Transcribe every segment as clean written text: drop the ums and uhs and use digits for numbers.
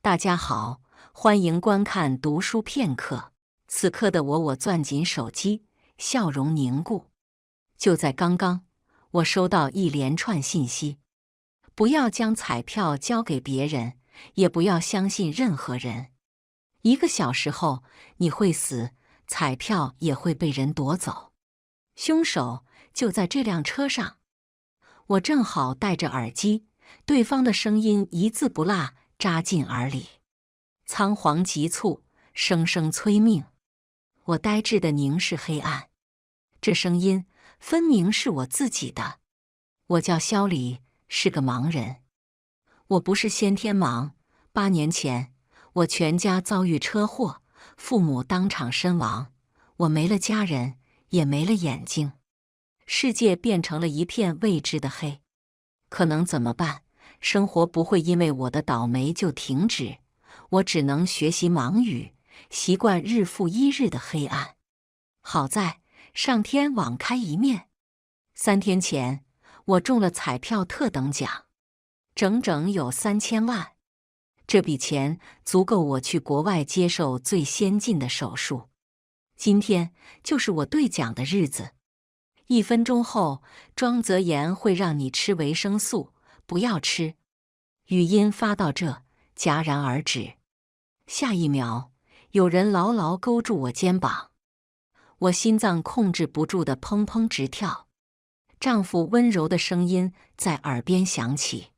大家好，欢迎观看读书片刻。此刻的我攥紧手机，笑容凝固。就在刚刚，我收到一连串信息：不要将彩票交给别人，也不要相信任何人。1个小时后你会死，彩票也会被人夺走。凶手就在这辆车上。我正好戴着耳机，对方的声音一字不落扎进耳里，仓皇急促，声声催命。我呆滞地凝视黑暗，这声音分明是我自己的。我叫肖礼，是个盲人。我不是先天盲，8年前我全家遭遇车祸，父母当场身亡，我没了家人，也没了眼睛，世界变成了一片未知的黑。可能怎么办？生活不会因为我的倒霉就停止，我只能学习盲语，习惯日复一日的黑暗。好在上天网开一面，3天前我中了彩票特等奖，整整有3000万。这笔钱足够我去国外接受最先进的手术。今天就是我兑奖的日子。1分钟后，庄泽言会让你吃维生素，不要吃。语音发到这，戛然而止。下一秒，有人牢牢勾住我肩膀，我心脏控制不住的砰砰直跳。丈夫温柔的声音在耳边响起：“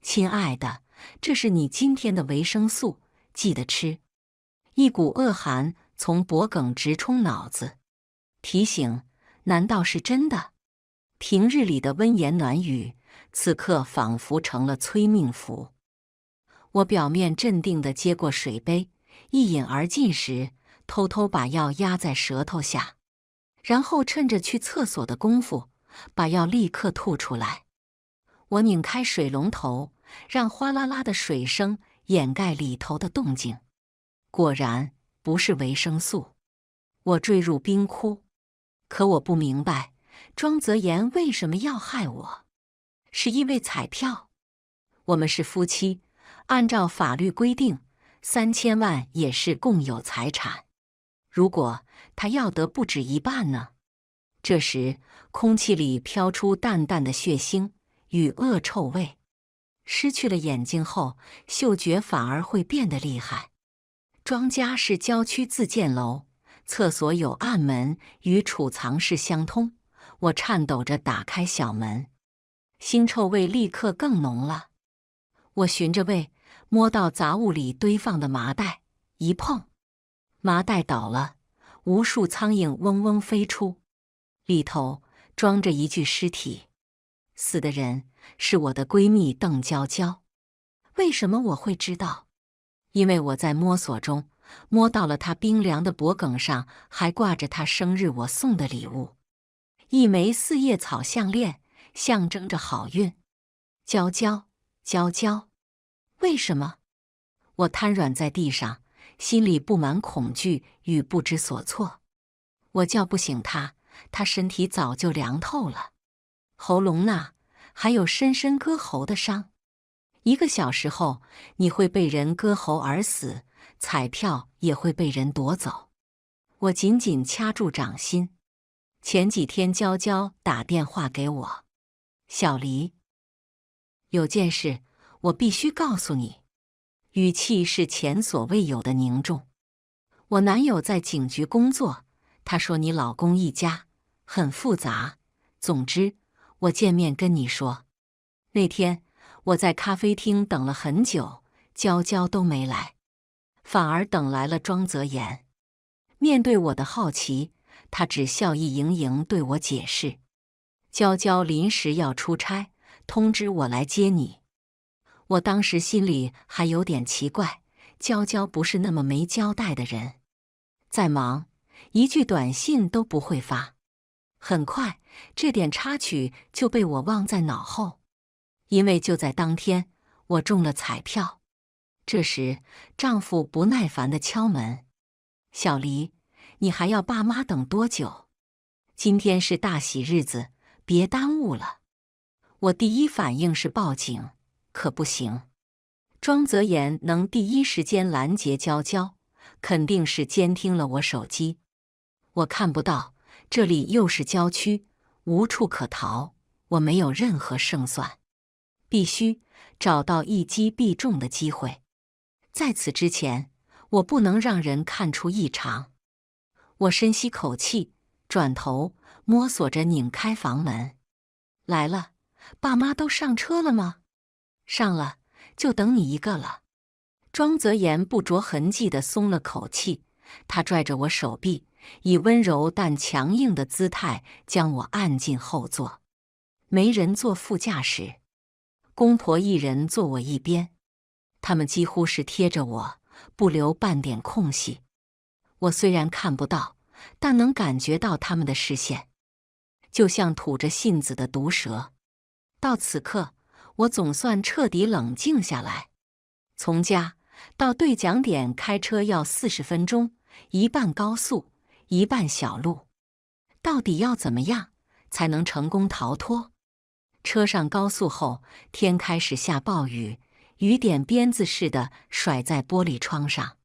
亲爱的，这是你今天的维生素，记得吃。”一股恶寒从脖颈直冲脑子，提醒：难道是真的？平日里的温言暖语，此刻仿佛成了催命符。我表面镇定地接过水杯，一饮而尽时，偷偷把药压在舌头下，然后趁着去厕所的功夫，把药立刻吐出来。我拧开水龙头，让哗啦啦的水声掩盖里头的动静。果然不是维生素。我坠入冰窟。可我不明白，庄泽言为什么要害我？是因为彩票？我们是夫妻，按照法律规定，3000万也是共有财产。如果他要得不止一半呢？这时，空气里飘出淡淡的血腥与恶臭味。失去了眼睛后，嗅觉反而会变得厉害。庄家是郊区自建楼，厕所有暗门，与储藏室相通。我颤抖着打开小门，腥臭味立刻更浓了。我循着味摸到杂物里堆放的麻袋，一碰，麻袋倒了，无数苍蝇嗡嗡飞出，里头装着一具尸体。死的人是我的闺蜜邓娇娇。为什么我会知道？因为我在摸索中摸到了她冰凉的脖颈上，还挂着她生日我送的礼物，一枚4叶草项链，象征着好运。娇娇，娇娇，为什么？我瘫软在地上，心里布满恐惧与不知所措。我叫不醒她，她身体早就凉透了，喉咙那还有深深割喉的伤。1个小时后，你会被人割喉而死，彩票也会被人夺走。我紧紧掐住掌心。前几天娇娇打电话给我：“小黎，有件事我必须告诉你。”语气是前所未有的凝重。我男友在警局工作，他说你老公一家很复杂。总之，我见面跟你说。那天我在咖啡厅等了很久，娇娇都没来，反而等来了庄泽言。面对我的好奇，他只笑意盈盈对我解释：“娇娇临时要出差，通知我来接你。”我当时心里还有点奇怪，娇娇不是那么没交代的人，再忙一句短信都不会发。很快，这点插曲就被我忘在脑后。因为就在当天，我中了彩票。这时，丈夫不耐烦地敲门：“小黎，你还要爸妈等多久？今天是大喜日子，别耽误了。”我第一反应是报警，可不行。庄泽言能第一时间拦截娇娇，肯定是监听了我手机。我看不到，这里又是郊区，无处可逃，我没有任何胜算，必须找到一击必中的机会。在此之前，我不能让人看出异常。我深吸口气，转头摸索着拧开房门。来了，爸妈都上车了吗？上了，就等你一个了。庄泽言不着痕迹地松了口气，他拽着我手臂，以温柔但强硬的姿态将我按进后座。没人坐副驾驶，公婆一人坐我一边，他们几乎是贴着我，不留半点空隙。我虽然看不到，但能感觉到他们的视线，就像吐着信子的毒蛇。到此刻，我总算彻底冷静下来。从家到对讲点开车要40分钟，一半高速，一半小路。到底要怎么样才能成功逃脱？车上高速后，天开始下暴雨，雨点鞭子似的甩在玻璃窗上。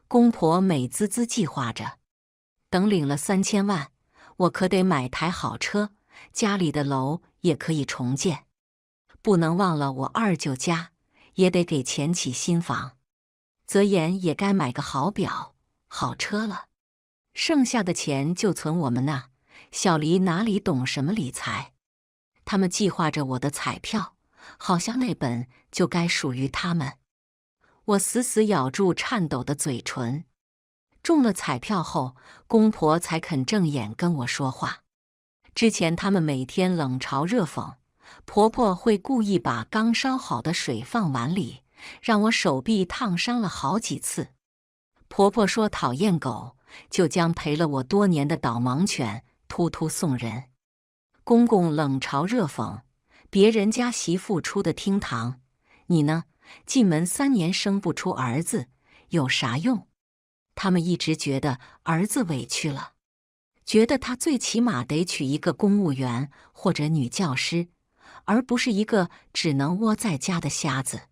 公婆美滋滋计划着，等领了3000万，我可得买台好车，家里的楼也可以重建。不能忘了我二舅家，也得给钱起新房。泽言也该买个好表、好车了。剩下的钱就存我们那。小黎哪里懂什么理财？他们计划着我的彩票，好像那本就该属于他们。我死死咬住颤抖的嘴唇。中了彩票后，公婆才肯正眼跟我说话。之前他们每天冷嘲热讽，婆婆会故意把刚烧好的水放碗里，让我手臂烫伤了好几次。婆婆说讨厌狗，就将陪了我多年的导盲犬突突送人。公公冷嘲热讽，别人家媳妇出的厅堂，你呢？进门3年生不出儿子，有啥用？他们一直觉得儿子委屈了，觉得他最起码得娶一个公务员或者女教师，而不是一个只能窝在家的瞎子。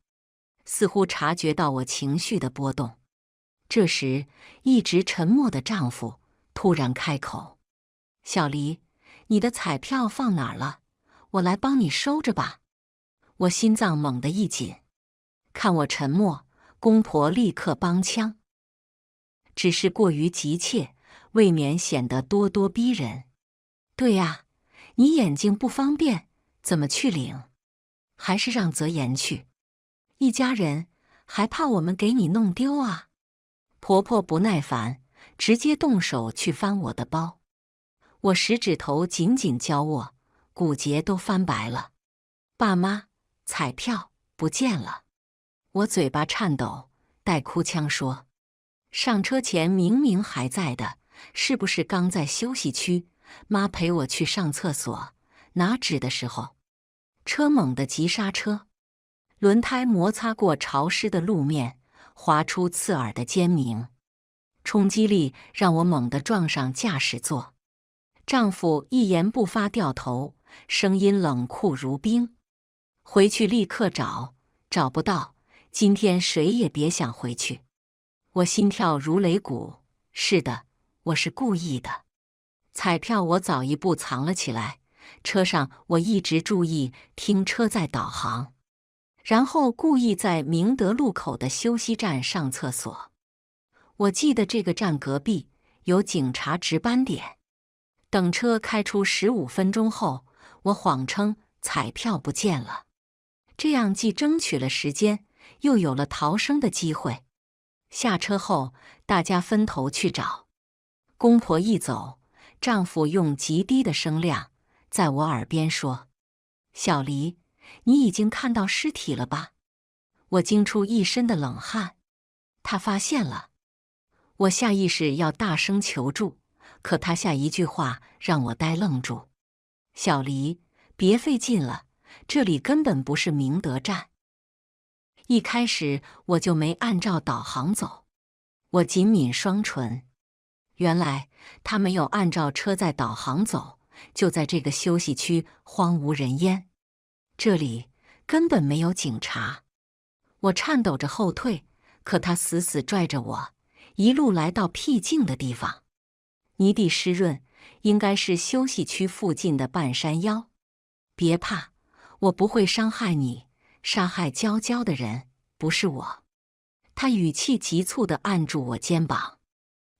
似乎察觉到我情绪的波动，这时一直沉默的丈夫突然开口：“小黎，你的彩票放哪儿了？我来帮你收着吧。”我心脏猛地一紧，看我沉默，公婆立刻帮腔，只是过于急切，未免显得咄咄逼人。对呀，你眼睛不方便，怎么去领？还是让泽言去？一家人还怕我们给你弄丢啊？婆婆不耐烦，直接动手去翻我的包。我食指头紧紧交握，骨节都翻白了。爸妈，彩票不见了。我嘴巴颤抖，带哭腔说：“上车前明明还在的，是不是刚在休息区？妈陪我去上厕所，拿纸的时候，车猛地急刹车，轮胎摩擦过潮湿的路面，滑出刺耳的尖鸣，冲击力让我猛地撞上驾驶座。丈夫一言不发掉头，声音冷酷如冰：回去立刻找，找不到，今天谁也别想回去。我心跳如擂鼓，是的，我是故意的。彩票我早一步藏了起来，车上我一直注意听车载导航，然后故意在明德路口的休息站上厕所。我记得这个站隔壁有警察值班点。等车开出15分钟后，我谎称彩票不见了，这样既争取了时间，又有了逃生的机会。下车后，大家分头去找。公婆一走，丈夫用极低的声量在我耳边说：“小黎，你已经看到尸体了吧？”我惊出一身的冷汗。他发现了。我下意识要大声求助，可他下一句话让我呆愣住：“小黎，别费劲了，这里根本不是明德站。”一开始我就没按照导航走。我紧抿双唇，原来他没有按照车载导航走，就在这个休息区荒无人烟，这里根本没有警察。我颤抖着后退，可他死死拽着我，一路来到僻静的地方。泥地湿润，应该是休息区附近的半山腰。别怕，我不会伤害你，杀害娇娇的人不是我。他语气急促地按住我肩膀。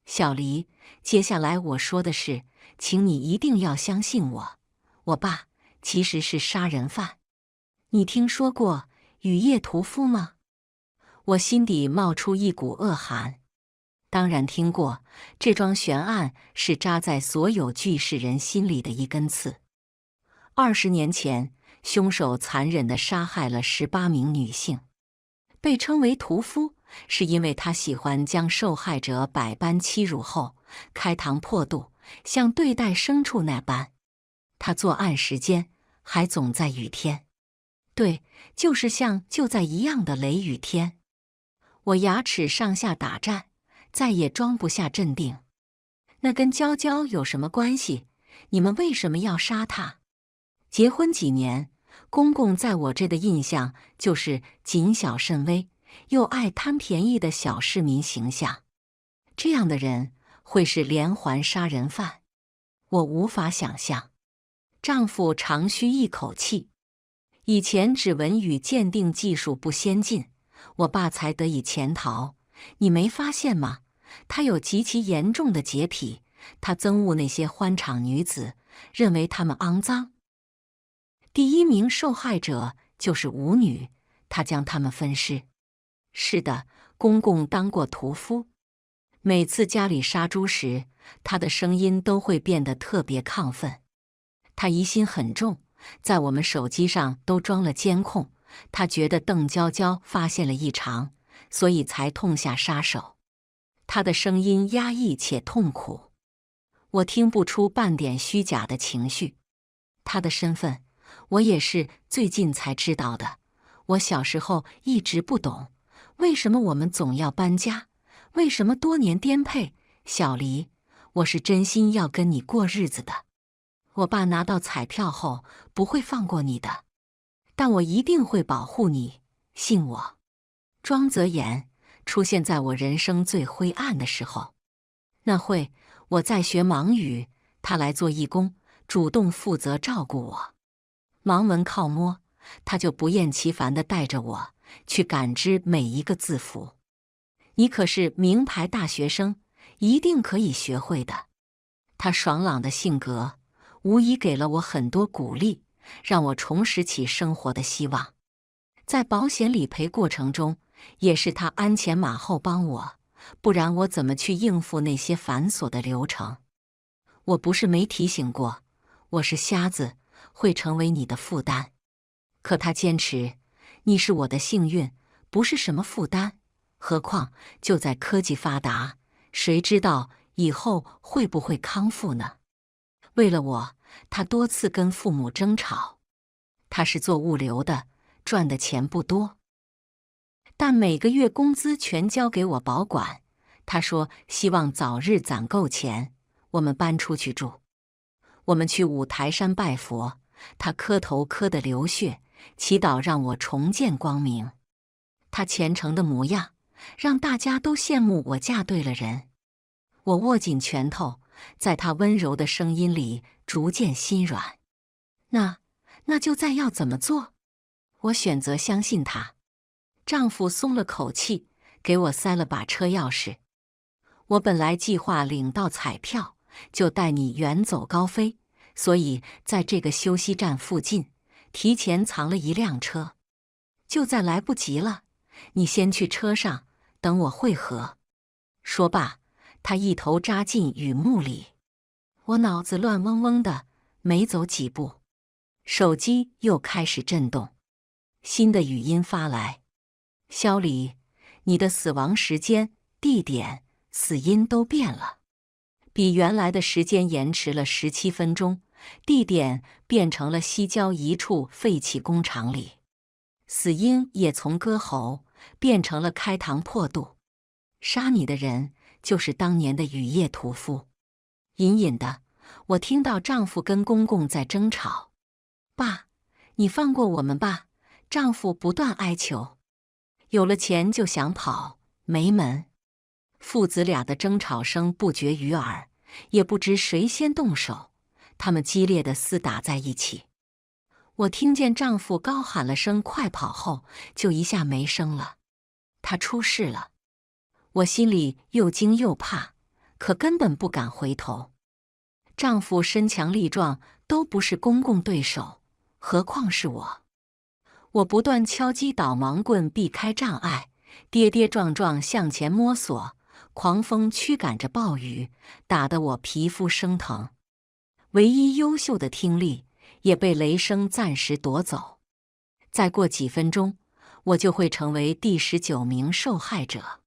小黎，接下来我说的是，请你一定要相信我，我爸其实是杀人犯。你听说过雨夜屠夫吗？我心底冒出一股恶寒。当然听过，这桩悬案是扎在所有巨世人心里的一根刺。20年前，凶手残忍地杀害了18名女性。被称为屠夫，是因为他喜欢将受害者百般欺辱后，开膛破肚，像对待牲畜那般。他作案时间还总在雨天，对，就是像就在一样的雷雨天。我牙齿上下打颤，再也装不下镇定。那跟娇娇有什么关系？你们为什么要杀她？结婚几年，公公在我这的印象就是谨小慎微，又爱贪便宜的小市民形象。这样的人会是连环杀人犯？我无法想象。丈夫长吁一口气。以前指纹与鉴定技术不先进，我爸才得以潜逃。你没发现吗？他有极其严重的洁癖，他憎恶那些欢场女子，认为她们肮脏。第一名受害者就是舞女，他将她们分尸。是的，公公当过屠夫。每次家里杀猪时，他的声音都会变得特别亢奋。他疑心很重，在我们手机上都装了监控。他觉得邓娇娇发现了异常，所以才痛下杀手。他的声音压抑且痛苦，我听不出半点虚假的情绪。他的身份，我也是最近才知道的。我小时候一直不懂，为什么我们总要搬家，为什么多年颠沛。小黎，我是真心要跟你过日子的。我爸拿到彩票后不会放过你的，但我一定会保护你，信我。庄泽言出现在我人生最灰暗的时候。那会我在学盲语，他来做义工，主动负责照顾我。盲文靠摸，他就不厌其烦地带着我去感知每一个字符。你可是名牌大学生，一定可以学会的。他爽朗的性格无疑给了我很多鼓励，让我重拾起生活的希望。在保险理赔过程中，也是他鞍前马后帮我，不然我怎么去应付那些繁琐的流程？我不是没提醒过，我是瞎子，会成为你的负担。可他坚持，你是我的幸运，不是什么负担。何况就在科技发达，谁知道以后会不会康复呢？为了我，他多次跟父母争吵。他是做物流的，赚的钱不多，但每个月工资全交给我保管。他说希望早日攒够钱，我们搬出去住。我们去五台山拜佛，他磕头磕得流血，祈祷让我重见光明。他虔诚的模样，让大家都羡慕我嫁对了人。我握紧拳头，在他温柔的声音里逐渐心软。那就再要怎么做？我选择相信他。丈夫松了口气，给我塞了把车钥匙。我本来计划领到彩票就带你远走高飞，所以在这个休息站附近提前藏了一辆车。就在来不及了，你先去车上等我会合。说罢，他一头扎进雨幕里。我脑子乱嗡嗡的，没走几步，手机又开始震动，新的语音发来：肖黎，你的死亡时间、地点、死因都变了，比原来的时间延迟了17分钟，地点变成了西郊一处废弃工厂里，死因也从割喉变成了开膛破肚。杀你的人就是当年的雨夜屠夫。隐隐的，我听到丈夫跟公公在争吵。爸，你放过我们吧，丈夫不断哀求。有了钱就想跑，没门。父子俩的争吵声不绝于耳，也不知谁先动手，他们激烈的厮打在一起。我听见丈夫高喊了声快跑后，就一下没声了。他出事了。我心里又惊又怕，可根本不敢回头。丈夫身强力壮，都不是公公对手，何况是我。我不断敲击导盲棍避开障碍，跌跌撞撞向前摸索，狂风驱赶着暴雨，打得我皮肤生疼。唯一优秀的听力也被雷声暂时夺走。再过几分钟，我就会成为第19名受害者。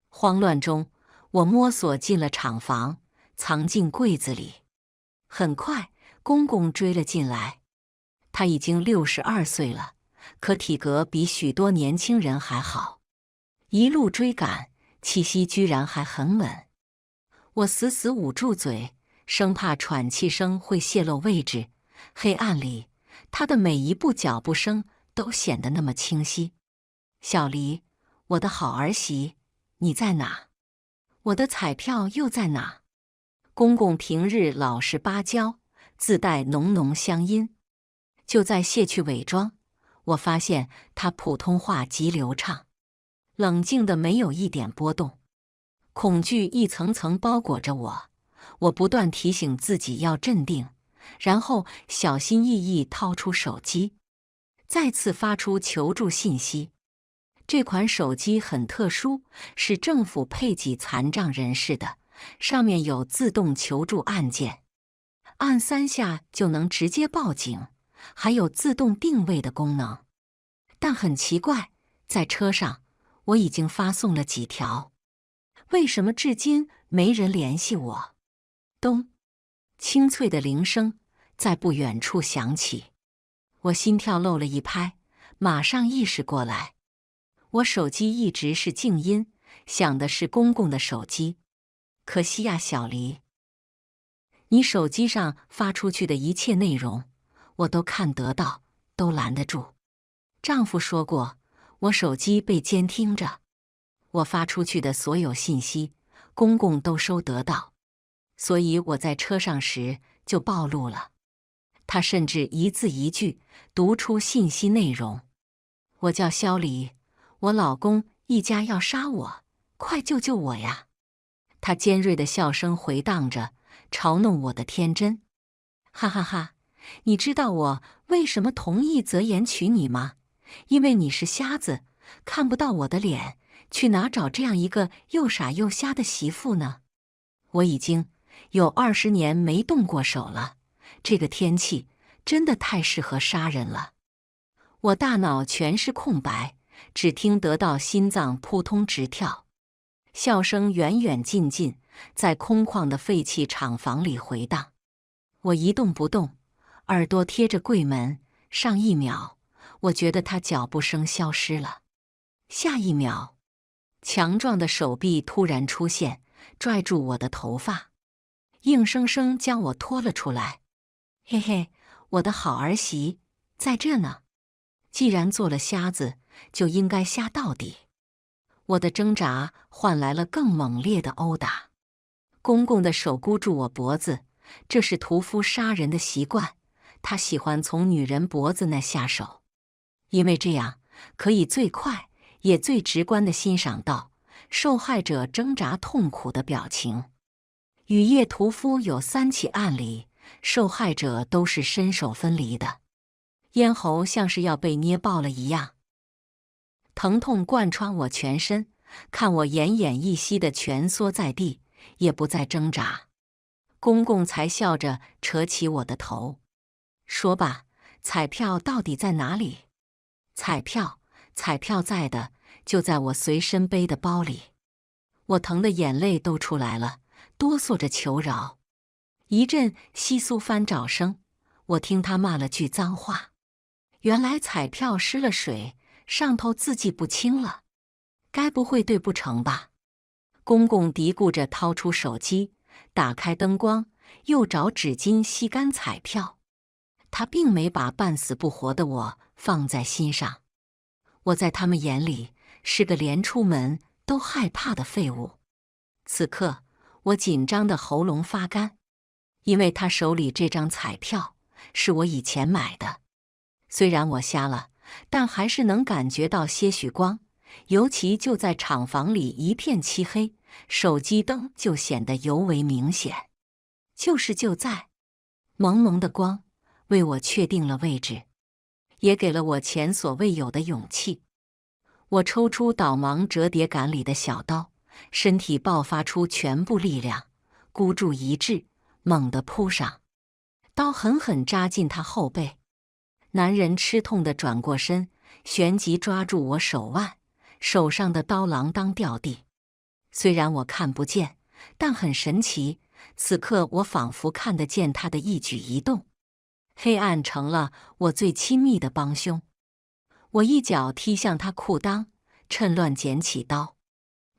慌乱中，我摸索进了厂房，藏进柜子里。很快，公公追了进来。他已经62岁了，可体格比许多年轻人还好。一路追赶，气息居然还很稳。我死死捂住嘴，生怕喘气声会泄露位置。黑暗里，他的每一步脚步声都显得那么清晰。小黎，我的好儿媳，你在哪？我的彩票又在哪？公公平日老实巴交，自带浓浓乡音。就在卸去伪装，我发现他普通话极流畅，冷静的没有一点波动。恐惧一层层包裹着我，我不断提醒自己要镇定，然后小心翼翼掏出手机，再次发出求助信息。这款手机很特殊，是政府配给残障人士的，上面有自动求助按键，按3下就能直接报警，还有自动定位的功能。但很奇怪，在车上我已经发送了几条，为什么至今没人联系我？咚，清脆的铃声在不远处响起，我心跳漏了一拍，马上意识过来。我手机一直是静音，响的是公公的手机。可惜呀，小黎，你手机上发出去的一切内容，我都看得到，都拦得住。丈夫说过，我手机被监听着，我发出去的所有信息，公公都收得到，所以我在车上时就暴露了。他甚至一字一句读出信息内容。我叫肖黎，我老公一家要杀我，快救救我呀！他尖锐的笑声回荡着，嘲弄我的天真。哈哈哈，你知道我为什么同意择言娶你吗？因为你是瞎子，看不到我的脸，去哪找这样一个又傻又瞎的媳妇呢？我已经有20年没动过手了，这个天气真的太适合杀人了。我大脑全是空白，只听得到心脏扑通直跳，笑声远远近近，在空旷的废弃厂房里回荡。我一动不动，耳朵贴着柜门，上一秒，我觉得他脚步声消失了，下一秒，强壮的手臂突然出现，拽住我的头发，硬生生将我拖了出来。嘿嘿，我的好儿媳，在这呢。既然做了瞎子，就应该瞎到底。我的挣扎换来了更猛烈的殴打。公公的手箍住我脖子，这是屠夫杀人的习惯，他喜欢从女人脖子那下手，因为这样可以最快也最直观地欣赏到受害者挣扎痛苦的表情。雨夜屠夫有3起案例，受害者都是身首分离的，咽喉像是要被捏爆了一样。疼痛贯穿我全身，看我奄奄一息地蜷缩在地，也不再挣扎。公公才笑着扯起我的头，说吧，彩票到底在哪里？彩票在的，就在我随身背的包里。我疼得眼泪都出来了，哆嗦着求饶。一阵窸窣翻找声，我听他骂了句脏话。原来彩票失了水，上头字迹不清了，该不会对不成吧？公公嘀咕着掏出手机，打开灯光，又找纸巾吸干彩票。他并没把半死不活的我放在心上。我在他们眼里是个连出门都害怕的废物。此刻我紧张的喉咙发干，因为他手里这张彩票是我以前买的。虽然我瞎了，但还是能感觉到些许光，尤其就在厂房里一片漆黑，手机灯就显得尤为明显。就在蒙蒙的光为我确定了位置，也给了我前所未有的勇气。我抽出导盲折叠杆里的小刀，身体爆发出全部力量，孤注一掷，猛地扑上，刀狠狠扎进他后背。男人吃痛地转过身，旋即抓住我手腕，手上的刀啷当掉地。虽然我看不见，但很神奇，此刻我仿佛看得见他的一举一动。黑暗成了我最亲密的帮凶。我一脚踢向他裤裆，趁乱捡起刀。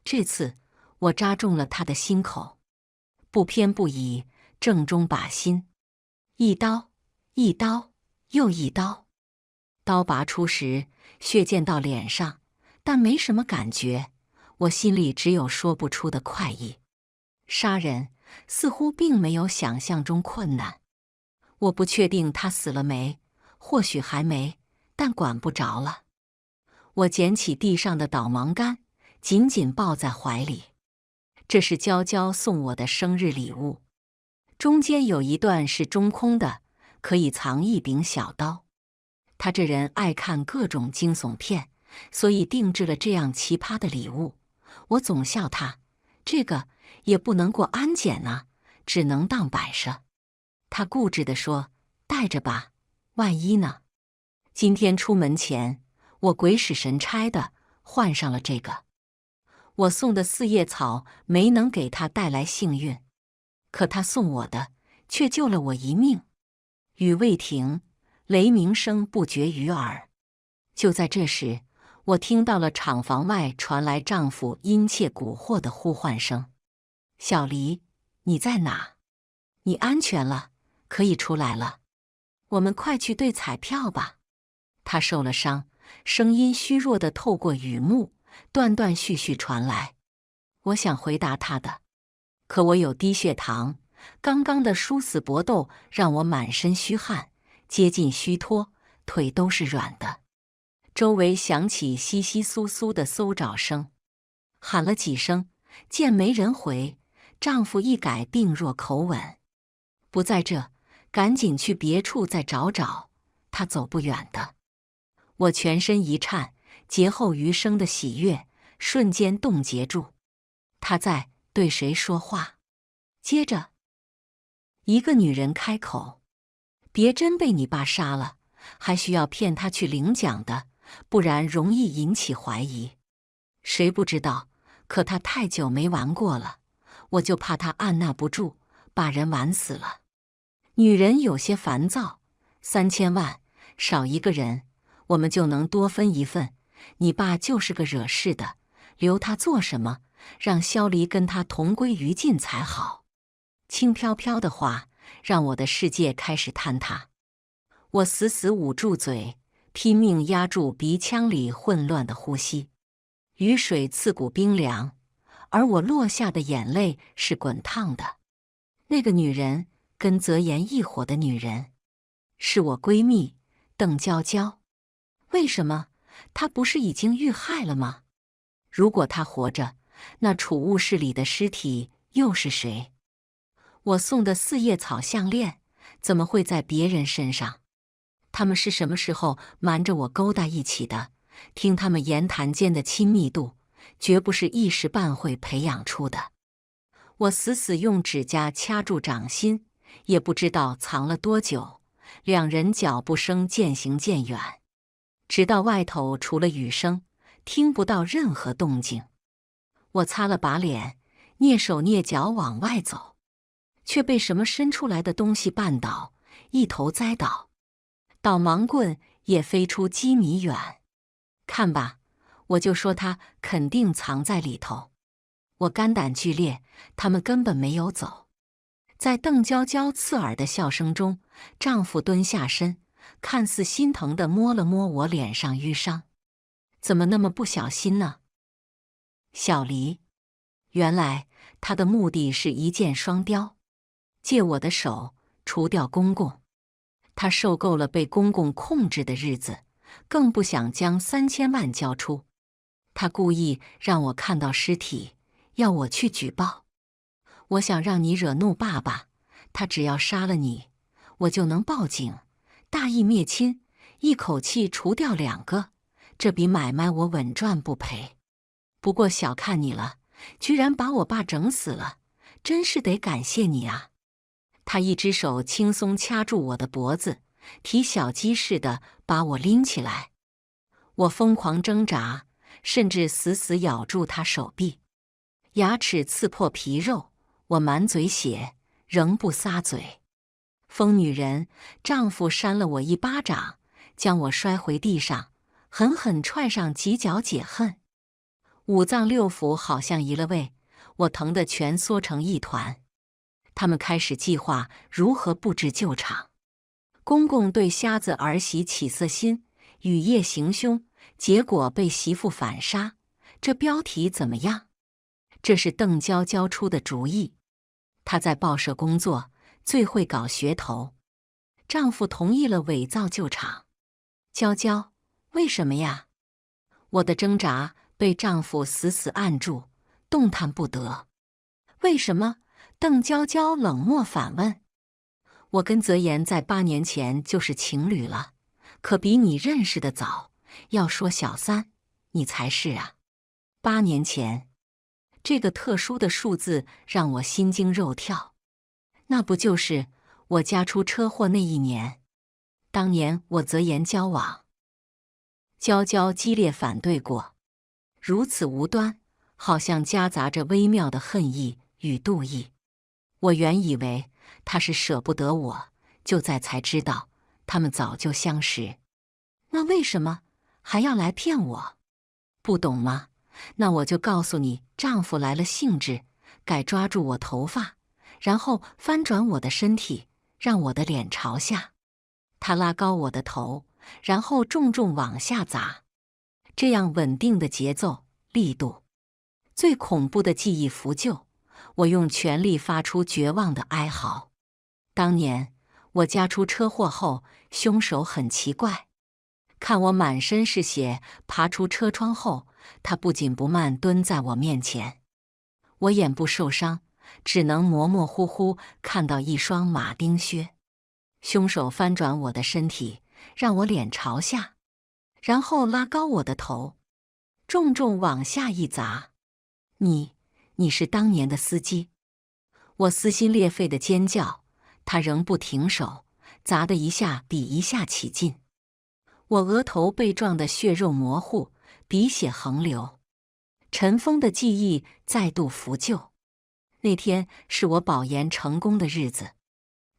这次我扎中了他的心口，不偏不倚，正中靶心。一刀，一刀，又一刀。刀拔出时，血溅到脸上，但没什么感觉。我心里只有说不出的快意。杀人似乎并没有想象中困难。我不确定他死了没，或许还没，但管不着了。我捡起地上的导盲杆，紧紧抱在怀里。这是娇娇送我的生日礼物，中间有一段是中空的，可以藏一柄小刀。他这人爱看各种惊悚片，所以定制了这样奇葩的礼物。我总笑他，这个也不能过安检啊，只能当摆设。他固执地说，带着吧，万一呢？今天出门前，我鬼使神差的换上了这个。我送的四叶草没能给他带来幸运，可他送我的却救了我一命。雨未停，雷鸣声不绝于耳。就在这时，我听到了厂房外传来丈夫殷切蛊惑的呼唤声：“小黎，你在哪？你安全了，可以出来了。我们快去兑彩票吧。”他受了伤，声音虚弱的透过雨幕，断断续续传来。我想回答他的，可我有低血糖，刚刚的殊死搏斗让我满身虚汗，接近虚脱，腿都是软的。周围响起窸窸窣窣的搜找声，喊了几声，见没人回，丈夫一改病弱口吻：“不在这，赶紧去别处再找找，他走不远的。”我全身一颤，劫后余生的喜悦瞬间冻结住。他在对谁说话？接着，一个女人开口：“别真被你爸杀了，还需要骗他去领奖的，不然容易引起怀疑。”谁不知道？可他太久没玩过了，我就怕他按捺不住，把人玩死了。女人有些烦躁：“3000万，少一个人，我们就能多分一份。你爸就是个惹事的，留他做什么？让萧离跟他同归于尽才好。”轻飘飘的话让我的世界开始坍塌。我死死捂住嘴，拼命压住鼻腔里混乱的呼吸。雨水刺骨冰凉，而我落下的眼泪是滚烫的。那个女人，跟泽言一伙的女人，是我闺蜜邓娇娇。为什么？她不是已经遇害了吗？如果她活着，那储物室里的尸体又是谁？我送的四叶草项链怎么会在别人身上？他们是什么时候瞒着我勾搭一起的？听他们言谈间的亲密度，绝不是一时半会培养出的。我死死用指甲掐住掌心，也不知道藏了多久，两人脚步声渐行渐远，直到外头除了雨声，听不到任何动静。我擦了把脸，蹑手蹑脚往外走，却被什么伸出来的东西绊倒，一头栽倒，导盲棍也飞出几米远。看吧，我就说他肯定藏在里头。我肝胆俱裂，他们根本没有走。在邓娇娇刺耳的笑声中，丈夫蹲下身，看似心疼地摸了摸我脸上淤伤。怎么那么不小心呢？小黎，原来他的目的是一箭双雕，借我的手除掉公公。他受够了被公公控制的日子，更不想将3000万交出。他故意让我看到尸体，要我去举报。我想让你惹怒爸爸，他只要杀了你，我就能报警，大义灭亲，一口气除掉2个，这笔买卖我稳赚不赔。不过小看你了，居然把我爸整死了，真是得感谢你啊！他一只手轻松掐住我的脖子，提小鸡似的把我拎起来。我疯狂挣扎，甚至死死咬住他手臂，牙齿刺破皮肉，我满嘴血，仍不撒嘴。疯女人，丈夫扇了我一巴掌，将我摔回地上，狠狠踹上几脚解恨。5脏6腑好像移了位，我疼得蜷缩成一团。他们开始计划如何布置救场。公公对瞎子儿媳起色心，雨夜行凶，结果被媳妇反杀。这标题怎么样？这是邓娇娇出的主意。她在报社工作，最会搞噱头。丈夫同意了伪造救场。娇娇，为什么呀？我的挣扎被丈夫死死按住，动弹不得。为什么？邓娇娇冷漠反问。我跟泽言在8年前就是情侣了，可比你认识的早。要说小三，你才是啊。8年前，这个特殊的数字让我心惊肉跳。那不就是我家出车祸那一年？当年我泽言交往，娇娇激烈反对过，如此无端，好像夹杂着微妙的恨意与妒意。我原以为他是舍不得我，就在才知道他们早就相识。那为什么还要来骗我？不懂吗？那我就告诉你，丈夫来了兴致，改抓住我头发，然后翻转我的身体，让我的脸朝下。他拉高我的头，然后重重往下砸。这样稳定的节奏、力度，最恐怖的记忆浮就。我用全力发出绝望的哀嚎。当年我家出车祸后，凶手很奇怪，看我满身是血爬出车窗后，他不紧不慢蹲在我面前。我眼部受伤，只能模模糊糊看到一双马丁靴。凶手翻转我的身体，让我脸朝下，然后拉高我的头，重重往下一砸。你是当年的司机。我撕心裂肺的尖叫，他仍不停手，砸得一下比一下起劲。我额头被撞得血肉模糊，鼻血横流。尘封的记忆再度浮就。那天是我保研成功的日子。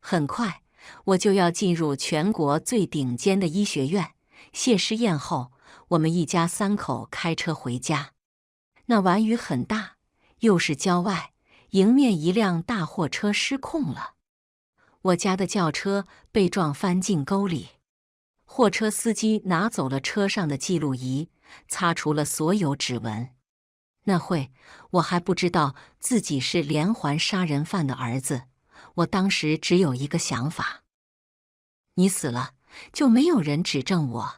很快，我就要进入全国最顶尖的医学院。谢师宴后，我们一家3口开车回家。那晚雨很大，又是郊外，迎面一辆大货车失控了。我家的轿车被撞翻进沟里。货车司机拿走了车上的记录仪，擦除了所有指纹。那会，我还不知道自己是连环杀人犯的儿子。我当时只有一个想法：你死了，就没有人指证我。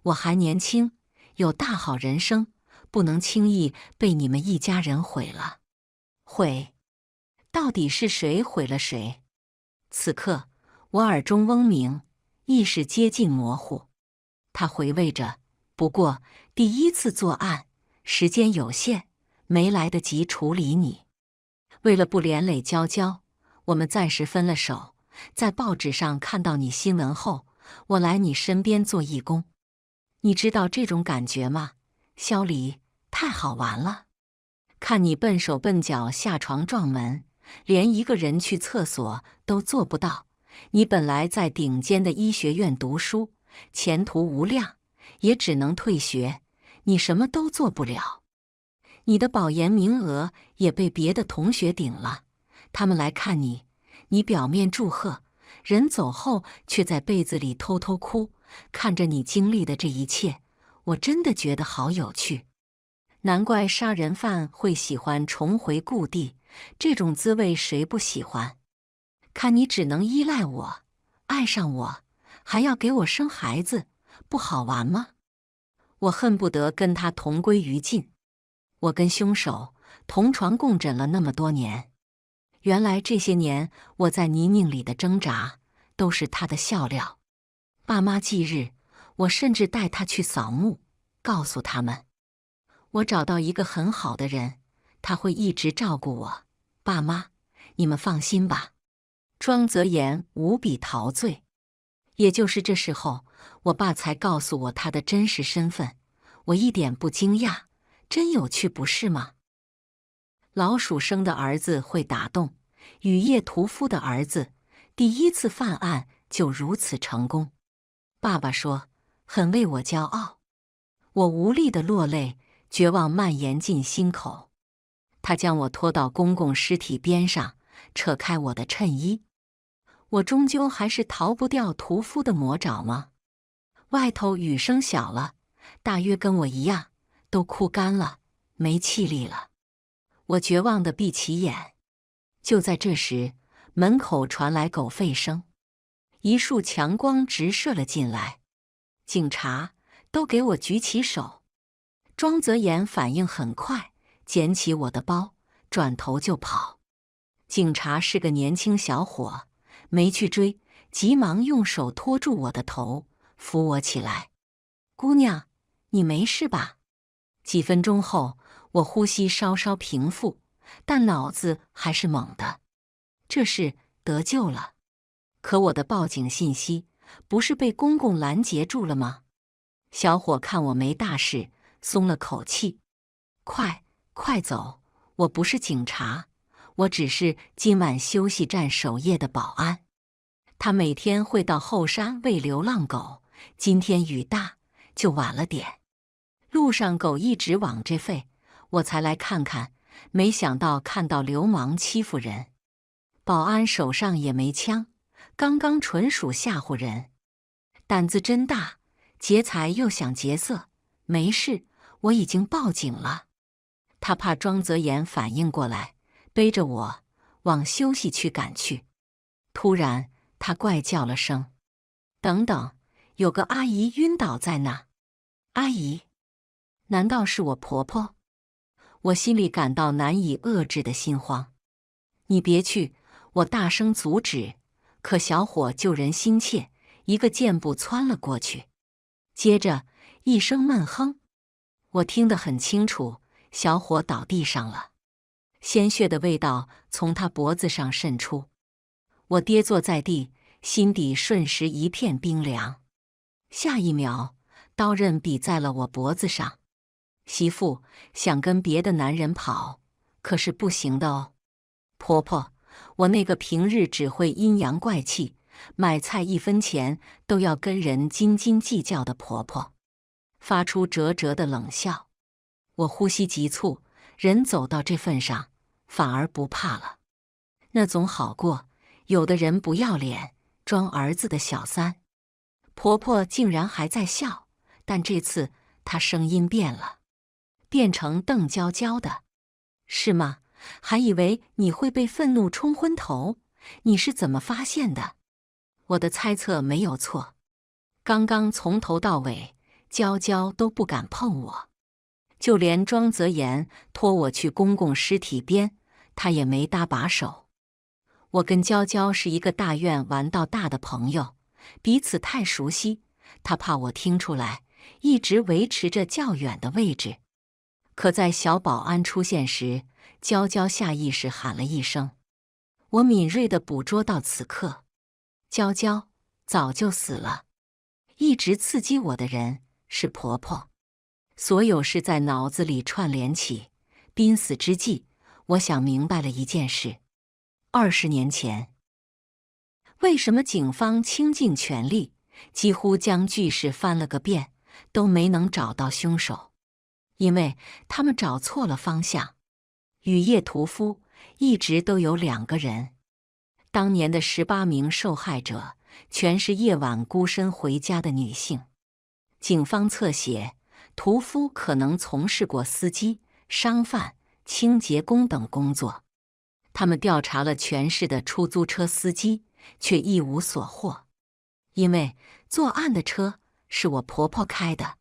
我还年轻，有大好人生，不能轻易被你们一家人毁了。毁？到底是谁毁了谁？此刻，我耳中嗡鸣，意识接近模糊。他回味着，不过第一次作案，时间有限，没来得及处理你。为了不连累娇娇，我们暂时分了手。在报纸上看到你新闻后，我来你身边做义工。你知道这种感觉吗，萧离？太好玩了。看你笨手笨脚下床撞门，连一个人去厕所都做不到。你本来在顶尖的医学院读书，前途无量，也只能退学。你什么都做不了。你的保研名额也被别的同学顶了，他们来看你，你表面祝贺，人走后却在被子里偷偷哭。看着你经历的这一切，我真的觉得好有趣。难怪杀人犯会喜欢重回故地，这种滋味谁不喜欢？看你只能依赖我，爱上我，还要给我生孩子，不好玩吗？我恨不得跟他同归于尽。我跟凶手同床共枕了那么多年，原来这些年我在泥泞里的挣扎，都是他的笑料。爸妈忌日，我甚至带他去扫墓，告诉他们，我找到一个很好的人，他会一直照顾我。爸妈，你们放心吧。庄泽言无比陶醉。也就是这时候，我爸才告诉我他的真实身份。我一点不惊讶，真有趣不是吗？老鼠生的儿子会打洞，雨夜屠夫的儿子第一次犯案就如此成功。爸爸说，很为我骄傲。我无力地落泪，绝望蔓延进心口。他将我拖到公共尸体边上，扯开我的衬衣。我终究还是逃不掉屠夫的魔爪吗？外头雨声小了，大约跟我一样，都哭干了，没气力了。我绝望地闭起眼。就在这时，门口传来狗吠声，一束强光直射了进来。警察都给我举起手。庄泽言反应很快，捡起我的包，转头就跑。警察是个年轻小伙，没去追，急忙用手托住我的头，扶我起来。姑娘，你没事吧？几分钟后，我呼吸稍稍平复，但脑子还是猛的。这事得救了，可我的报警信息不是被公公拦截住了吗？小伙看我没大事，松了口气。快走，我不是警察，我只是今晚休息站守夜的保安。他每天会到后山喂流浪狗，今天雨大，就晚了点。路上狗一直往这吠，我才来看看，没想到看到流氓欺负人。保安手上也没枪，刚刚纯属吓唬人。胆子真大，劫财又想劫色。没事，我已经报警了。他怕庄泽言反应过来，背着我往休息区赶去。突然，他怪叫了声：“等等！”有个阿姨晕倒在那。阿姨？难道是我婆婆？我心里感到难以遏制的心慌。你别去！我大声阻止，可小伙救人心切，一个箭步窜了过去。接着一声闷哼，我听得很清楚，小伙倒地上了，鲜血的味道从他脖子上渗出。我跌坐在地，心底瞬时一片冰凉。下一秒，刀刃抵在了我脖子上。媳妇想跟别的男人跑，可是不行的哦。婆婆，我那个平日只会阴阳怪气，买菜1分钱都要跟人斤斤计较的婆婆，发出啧啧的冷笑。我呼吸急促，人走到这份上，反而不怕了。那总好过有的人不要脸，装儿子的小三。婆婆竟然还在笑，但这次她声音变了，变成邓娇娇的。是吗？还以为你会被愤怒冲昏头，你是怎么发现的？我的猜测没有错，刚刚从头到尾，娇娇都不敢碰我，就连庄泽言拖我去公共尸体边，她也没搭把手。我跟娇娇是一个大院玩到大的朋友，彼此太熟悉，她怕我听出来，一直维持着较远的位置。可在小保安出现时，娇娇下意识喊了一声，我敏锐地捕捉到此刻，娇娇早就死了。一直刺激我的人是婆婆。所有事在脑子里串联起，濒死之际，我想明白了一件事：20年前，为什么警方倾尽全力，几乎将巨石翻了个遍，都没能找到凶手？因为他们找错了方向。雨夜屠夫一直都有2个人，当年的18名受害者全是夜晚孤身回家的女性。警方侧写，屠夫可能从事过司机、商贩、清洁工等工作。他们调查了全市的出租车司机，却一无所获。因为作案的车是我婆婆开的，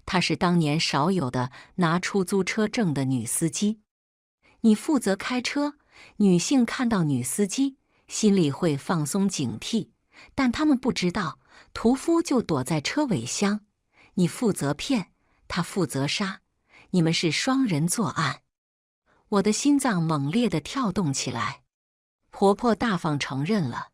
她是当年少有的拿出租车证的女司机。你负责开车，女性看到女司机，心里会放松警惕，但他们不知道，屠夫就躲在车尾箱。你负责骗，他负责杀，你们是双人作案。我的心脏猛烈地跳动起来。婆婆大方承认了：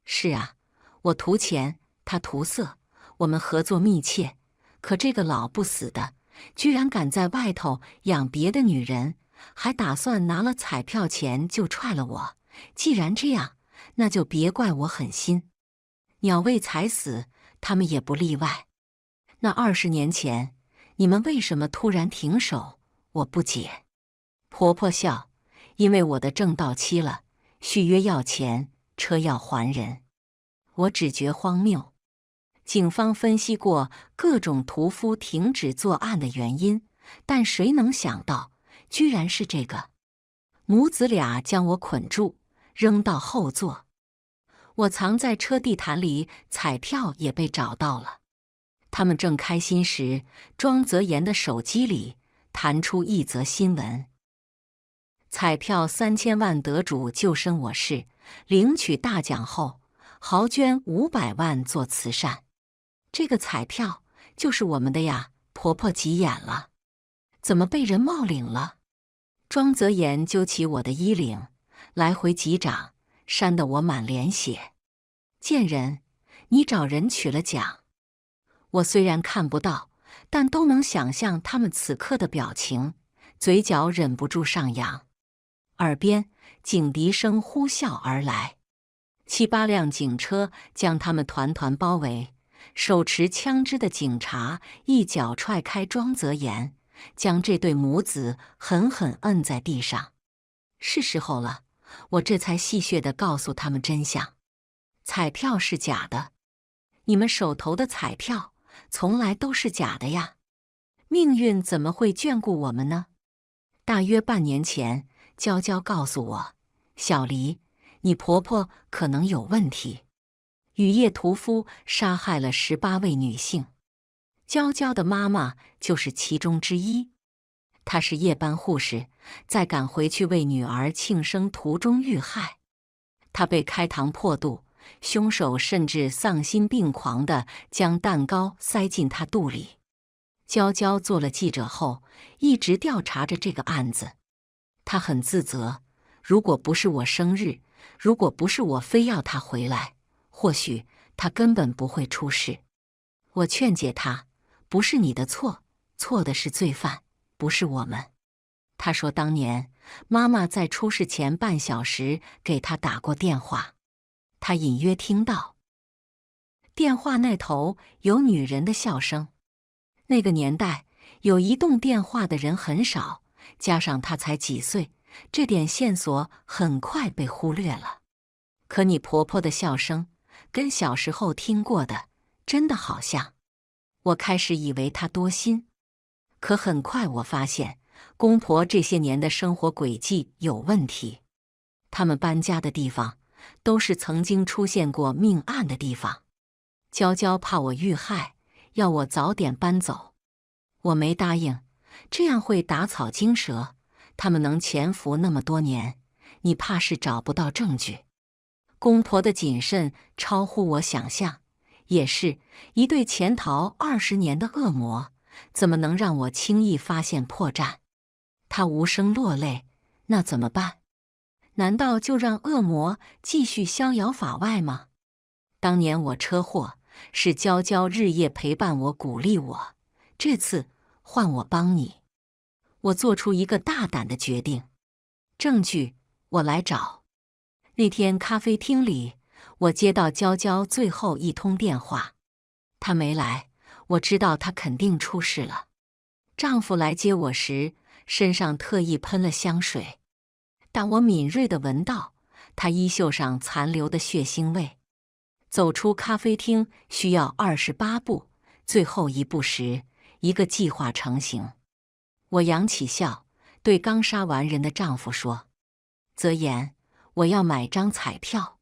是啊，我图钱，他图色，我们合作密切。可这个老不死的，居然敢在外头养别的女人，还打算拿了彩票钱就踹了我。既然这样，那就别怪我狠心。鸟为财死，他们也不例外。那20年前，你们为什么突然停手？我不解。婆婆笑：因为我的证到期了，续约要钱，车要还人。我只觉荒谬。警方分析过各种屠夫停止作案的原因，但谁能想到，居然是这个。母子俩将我捆住，扔到后座。我藏在车地毯里，彩票也被找到了。他们正开心时，庄泽言的手机里弹出一则新闻：彩票3000万得主救生我市，领取大奖后豪捐500万做慈善。这个彩票就是我们的呀！婆婆急眼了：怎么被人冒领了？庄泽言揪起我的衣领，来回击掌，扇得我满脸血。贱人，你找人取了奖。我虽然看不到，但都能想象他们此刻的表情，嘴角忍不住上扬。耳边警笛声呼啸而来，7、8辆警车将他们团团包围。手持枪支的警察一脚踹开庄泽言，将这对母子狠狠摁在地上。是时候了，我这才戏谑地告诉他们真相：彩票是假的，你们手头的彩票从来都是假的呀！命运怎么会眷顾我们呢？大约半年前，娇娇告诉我：小黎，你婆婆可能有问题。雨夜屠夫杀害了18位女性，娇娇的妈妈就是其中之一。她是夜班护士，在赶回去为女儿庆生途中遇害。她被开膛破肚，凶手甚至丧心病狂地将蛋糕塞进她肚里。娇娇做了记者后，一直调查着这个案子。她很自责，如果不是我生日，如果不是我非要她回来，或许他根本不会出事。我劝解他：不是你的错，错的是罪犯，不是我们。他说当年妈妈在出事前半小时给他打过电话，他隐约听到电话那头有女人的笑声。那个年代有移动电话的人很少，加上他才几岁，这点线索很快被忽略了。可你婆婆的笑声跟小时候听过的真的好像。我开始以为她多心，可很快我发现公婆这些年的生活轨迹有问题。他们搬家的地方都是曾经出现过命案的地方。娇娇怕我遇害，要我早点搬走，我没答应，这样会打草惊蛇。他们能潜伏那么多年，你怕是找不到证据。公婆的谨慎超乎我想象，也是一对潜逃20年的恶魔，怎么能让我轻易发现破绽？他无声落泪，那怎么办？难道就让恶魔继续逍遥法外吗？当年我车祸，是娇娇日夜陪伴我，鼓励我，这次换我帮你。我做出一个大胆的决定，证据我来找。那天咖啡厅里，我接到娇娇最后一通电话，她没来，我知道她肯定出事了。丈夫来接我时，身上特意喷了香水，但我敏锐地闻到她衣袖上残留的血腥味。走出咖啡厅需要28步，最后一步时，一个计划成型。我扬起笑，对刚杀完人的丈夫说：“泽言，我要买张彩票。”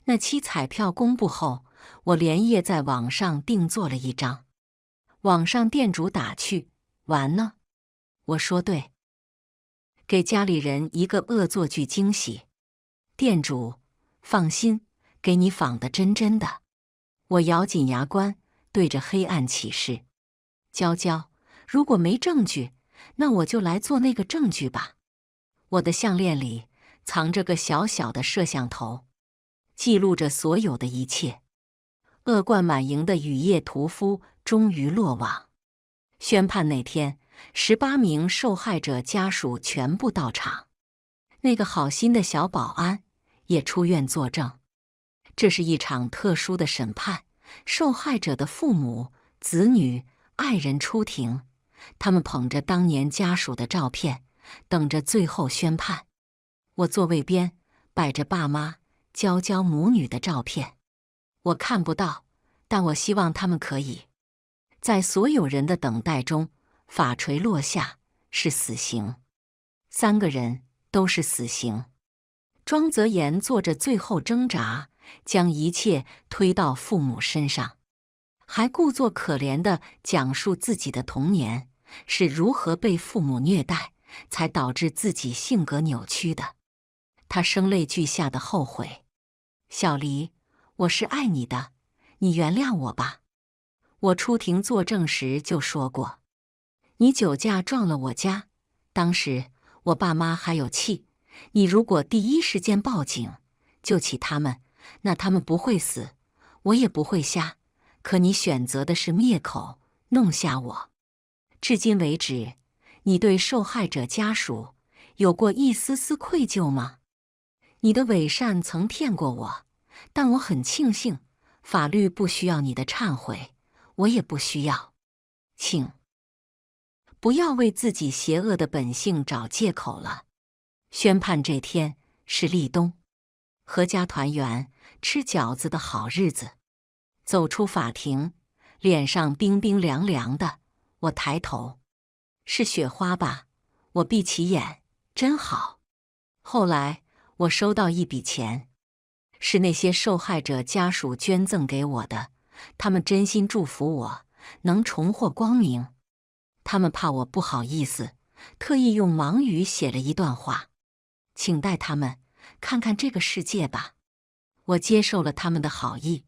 那期彩票公布后，我连夜在网上定做了一张。网上店主打趣：“完呢？”我说：“对。”给家里人一个恶作剧惊喜。店主：“放心，给你仿的真的。”我咬紧牙关，对着黑暗起誓：“娇娇，如果没证据，那我就来做那个证据吧。”我的项链里藏着个小小的摄像头，记录着所有的一切。恶贯满盈的雨夜屠夫终于落网。宣判那天，18名受害者家属全部到场，那个好心的小保安也出院作证。这是一场特殊的审判，受害者的父母、子女、爱人出庭，他们捧着当年家属的照片，等着最后宣判。我座位边摆着爸妈、娇娇母女的照片，我看不到，但我希望他们可以。在所有人的等待中，法锤落下，是死刑。3个人都是死刑。庄泽言做着最后挣扎，将一切推到父母身上，还故作可怜地讲述自己的童年是如何被父母虐待，才导致自己性格扭曲的。他声泪俱下的后悔：“小黎，我是爱你的，你原谅我吧。我出庭作证时就说过，你酒驾撞了我家，当时我爸妈还有气，你如果第一时间报警，救起他们，那他们不会死，我也不会瞎。可你选择的是灭口，弄瞎我。至今为止，你对受害者家属有过一丝丝愧疚吗？你的伪善曾骗过我，但我很庆幸，法律不需要你的忏悔，我也不需要。请不要为自己邪恶的本性找借口了。”宣判这天是立冬，阖家团圆吃饺子的好日子。走出法庭，脸上冰冰凉凉的，我抬头，是雪花吧？我闭起眼，真好。后来我收到一笔钱，是那些受害者家属捐赠给我的，他们真心祝福我能重获光明。他们怕我不好意思，特意用盲语写了一段话，请带他们看看这个世界吧。我接受了他们的好意，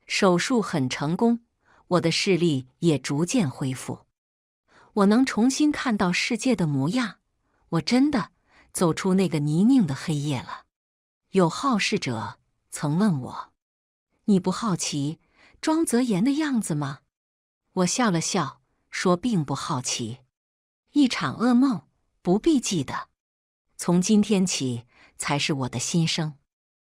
手术很成功，我的视力也逐渐恢复，我能重新看到世界的模样，我真的走出那个泥泞的黑夜了。有好事者曾问我：“你不好奇庄泽言的样子吗？”我笑了笑，说并不好奇。一场噩梦，不必记得。从今天起，才是我的新生。